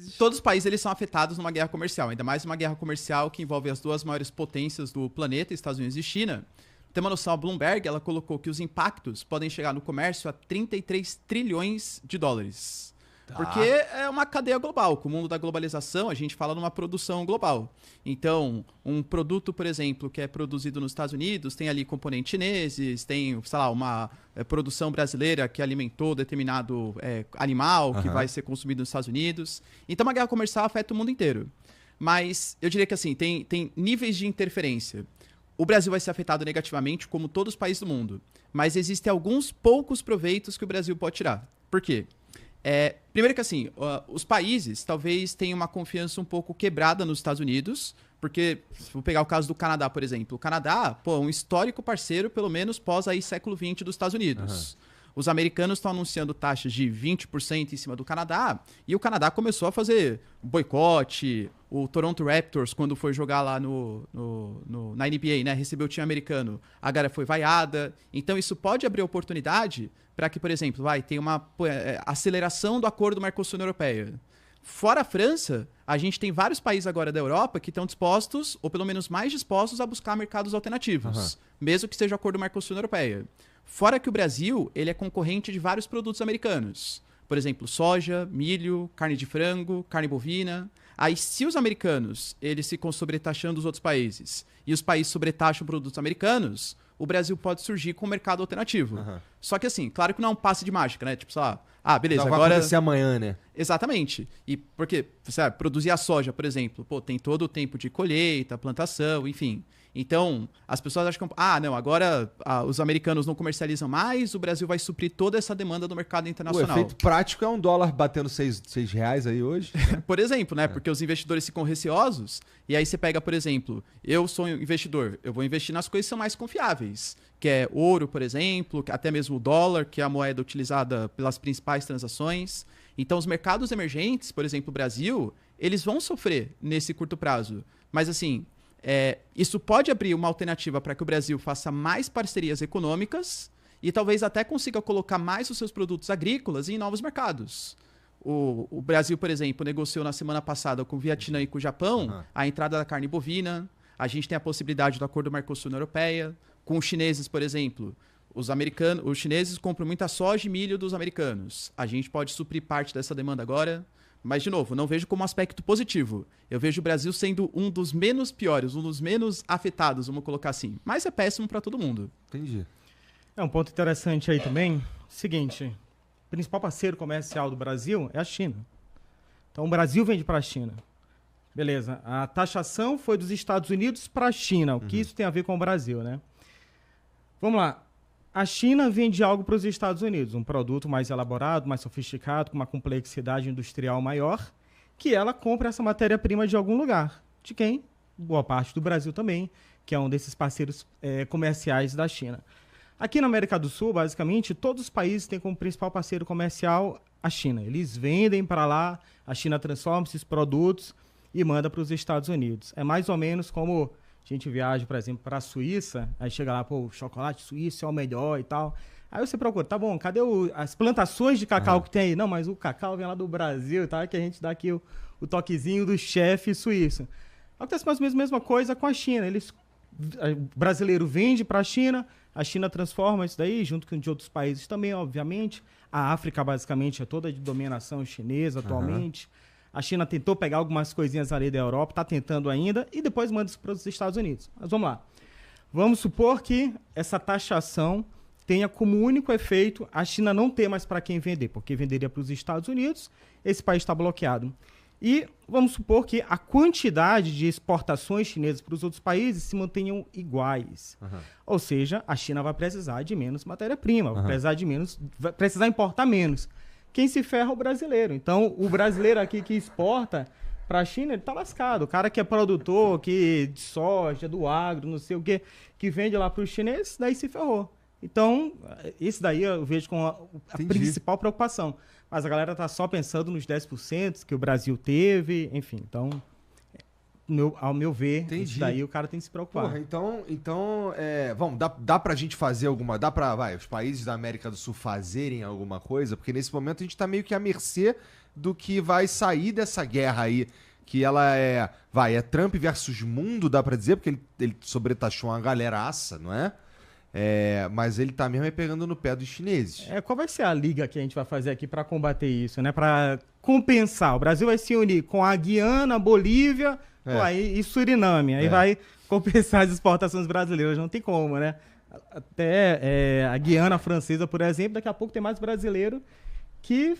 países. Todos os países eles são afetados numa guerra comercial, ainda mais uma guerra comercial que envolve as duas maiores potências do planeta, Estados Unidos e China. Tem uma noção, a Bloomberg, ela colocou que os impactos podem chegar no comércio a 33 trilhões de dólares. Porque é uma cadeia global. Com o mundo da globalização, a gente fala numa produção global. Então, um produto, por exemplo, que é produzido nos Estados Unidos, tem ali componentes chineses, tem, sei lá, uma produção brasileira que alimentou determinado animal que vai ser consumido nos Estados Unidos. Então, uma guerra comercial afeta o mundo inteiro. Mas eu diria que, assim, tem níveis de interferência. O Brasil vai ser afetado negativamente, como todos os países do mundo. Mas existem alguns poucos proveitos que o Brasil pode tirar. Por quê? Primeiro que assim, os países talvez tenham uma confiança um pouco quebrada nos Estados Unidos, porque, vou pegar o caso do Canadá, por exemplo. O Canadá, um histórico parceiro, pelo menos pós aí século XX dos Estados Unidos. Os americanos estão anunciando taxas de 20% em cima do Canadá, e o Canadá começou a fazer boicote. O Toronto Raptors, quando foi jogar lá na NBA, né, recebeu o time americano, a galera foi vaiada. Então isso pode abrir oportunidade para que, por exemplo, tenha uma aceleração do acordo Mercosul-União Europeia. Fora a França, a gente tem vários países agora da Europa que estão dispostos, ou pelo menos mais dispostos, a buscar mercados alternativos, mesmo que seja o acordo Mercosul-União Europeia. Fora que o Brasil, ele é concorrente de vários produtos americanos. Por exemplo, soja, milho, carne de frango, carne bovina. Aí, se os americanos eles ficam sobretaxando os outros países e os países sobretaxam produtos americanos, o Brasil pode surgir com um mercado alternativo. Só que assim, claro que não é um passe de mágica, né? Tipo, sei lá, beleza, não agora... vai acontecer amanhã, né? Exatamente. E porque, sabe, produzir a soja, por exemplo, tem todo o tempo de colheita, plantação, enfim. Então, as pessoas acham que, não, agora os americanos não comercializam mais, o Brasil vai suprir toda essa demanda do mercado internacional. O efeito prático é um dólar batendo R$6 aí hoje. Por exemplo, né? Porque os investidores ficam receosos, e aí você pega, por exemplo, eu sou um investidor, eu vou investir nas coisas que são mais confiáveis, que é ouro, por exemplo, até mesmo o dólar, que é a moeda utilizada pelas principais transações. Então, os mercados emergentes, por exemplo, o Brasil, eles vão sofrer nesse curto prazo. Mas, assim... isso pode abrir uma alternativa para que o Brasil faça mais parcerias econômicas e talvez até consiga colocar mais os seus produtos agrícolas em novos mercados. O Brasil, por exemplo, negociou na semana passada com o Vietnã e com o Japão a entrada da carne bovina. A gente tem a possibilidade do acordo Mercosul-União Europeia. Com os chineses, por exemplo, os chineses compram muita soja e milho dos americanos. A gente pode suprir parte dessa demanda agora. Mas, de novo, não vejo como um aspecto positivo. Eu vejo o Brasil sendo um dos menos piores, um dos menos afetados, vamos colocar assim. Mas é péssimo para todo mundo. Entendi. Um ponto interessante aí também. Seguinte, o principal parceiro comercial do Brasil é a China. Então, o Brasil vende para a China. Beleza. A taxação foi dos Estados Unidos para a China. O que isso tem a ver com o Brasil, né? Vamos lá. A China vende algo para os Estados Unidos, um produto mais elaborado, mais sofisticado, com uma complexidade industrial maior, que ela compra essa matéria-prima de algum lugar. De quem? Boa parte do Brasil também, que é um desses parceiros comerciais da China. Aqui na América do Sul, basicamente, todos os países têm como principal parceiro comercial a China. Eles vendem para lá, a China transforma esses produtos e manda para os Estados Unidos. É mais ou menos como... A gente viaja, por exemplo, para a Suíça, aí chega lá, o chocolate suíço é o melhor e tal. Aí você procura, tá bom, cadê as plantações de cacau que tem aí? Não, mas o cacau vem lá do Brasil, tá? Que a gente dá aqui o toquezinho do chefe suíço. Acontece mais ou menos a mesma coisa com a China. O brasileiro vende para a China transforma isso daí, junto com de outros países também, obviamente. A África, basicamente, é toda de dominação chinesa atualmente. A China tentou pegar algumas coisinhas ali da Europa, está tentando ainda, e depois manda isso para os Estados Unidos. Mas vamos lá. Vamos supor que essa taxação tenha como único efeito a China não ter mais para quem vender, porque venderia para os Estados Unidos, esse país está bloqueado. E vamos supor que a quantidade de exportações chinesas para os outros países se mantenham iguais. Ou seja, a China vai precisar de menos matéria-prima, vai precisar importar menos. Quem se ferra é o brasileiro. Então, o brasileiro aqui que exporta para a China, ele está lascado. O cara que é produtor de soja, do agro, não sei o quê, que vende lá para os chineses, daí se ferrou. Então, isso daí eu vejo como a principal preocupação. Mas a galera está só pensando nos 10% que o Brasil teve, enfim. Então, ao meu ver, isso daí o cara tem que se preocupar. Porra, então vamos, dá pra gente fazer alguma... Dá pra, os países da América do Sul fazerem alguma coisa? Porque nesse momento a gente tá meio que à mercê do que vai sair dessa guerra aí. Que ela é Trump versus mundo, dá pra dizer, porque ele sobretaxou uma galeraça, não é? Mas ele tá mesmo aí pegando no pé dos chineses. Qual vai ser a liga que a gente vai fazer aqui para combater isso, né? Para compensar. O Brasil vai se unir com a Guiana, Bolívia e Suriname. Aí vai compensar as exportações brasileiras. Não tem como, né? Até a Guiana francesa, por exemplo, daqui a pouco tem mais brasileiro que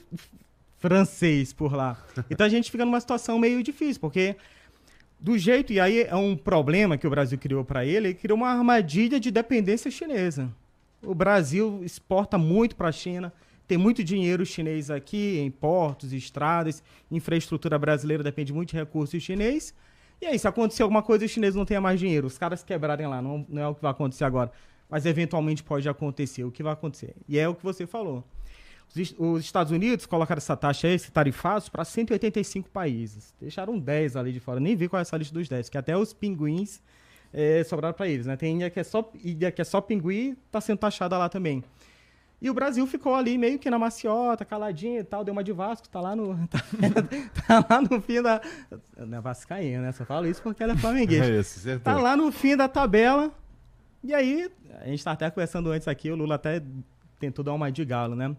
francês por lá. Então a gente fica numa situação meio difícil, porque do jeito, e aí é um problema que o Brasil criou para ele criou uma armadilha de dependência chinesa. O Brasil exporta muito para a China, tem muito dinheiro chinês aqui, em portos, estradas, infraestrutura brasileira depende muito de recursos chinês. E aí, se acontecer alguma coisa, os chineses não tenham mais dinheiro, os caras quebrarem lá, não é o que vai acontecer agora, mas eventualmente pode acontecer. O que vai acontecer? E é o que você falou. Os Estados Unidos colocaram essa taxa, esse tarifaço, para 185 países. Deixaram 10 ali de fora. Nem vi qual é essa lista dos 10, que até os pinguins sobraram para eles, né? Tem ilha que é só pinguim, está sendo taxada lá também. E o Brasil ficou ali meio que na maciota, caladinho e tal, deu uma de Vasco, tá lá no fim da... Não é vascaína, né? Só falo isso porque ela é flamenguista. Tá lá no fim da tabela. E aí, a gente tá até conversando antes aqui, o Lula até tentou dar uma de galo, né?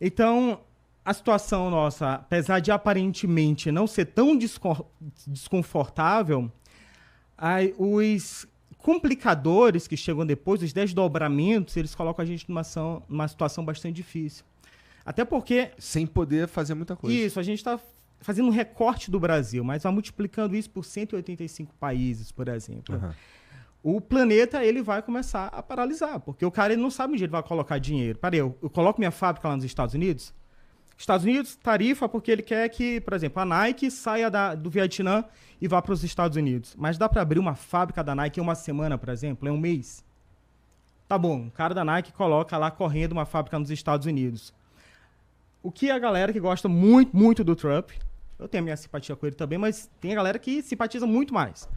Então, a situação nossa, apesar de aparentemente não ser tão desconfortável, os complicadores que chegam depois, os desdobramentos, eles colocam a gente numa situação bastante difícil. Até porque... Sem poder fazer muita coisa. Isso, a gente está fazendo um recorte do Brasil, mas vai multiplicando isso por 185 países, por exemplo. Uhum. O planeta ele vai começar a paralisar, porque o cara ele não sabe onde ele vai colocar dinheiro. Peraí, eu coloco minha fábrica lá nos Estados Unidos? Estados Unidos tarifa porque ele quer que, por exemplo, a Nike saia do Vietnã e vá para os Estados Unidos. Mas dá para abrir uma fábrica da Nike em uma semana, por exemplo, em um mês? Tá bom, o cara da Nike coloca lá correndo uma fábrica nos Estados Unidos. O que a galera que gosta muito, muito do Trump, eu tenho minha simpatia com ele também, mas tem a galera que simpatiza muito mais.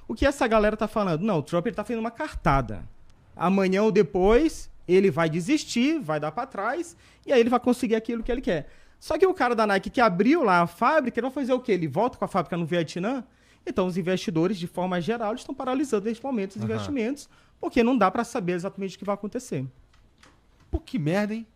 O que essa galera tá falando? Não, o Trump ele tá fazendo uma cartada. Amanhã ou depois, ele vai desistir, vai dar para trás, e aí ele vai conseguir aquilo que ele quer. Só que o cara da Nike que abriu lá a fábrica, ele vai fazer o quê? Ele volta com a fábrica no Vietnã? Então os investidores, de forma geral, estão paralisando nesse momento os investimentos, porque não dá para saber exatamente o que vai acontecer. Pô, que merda, hein?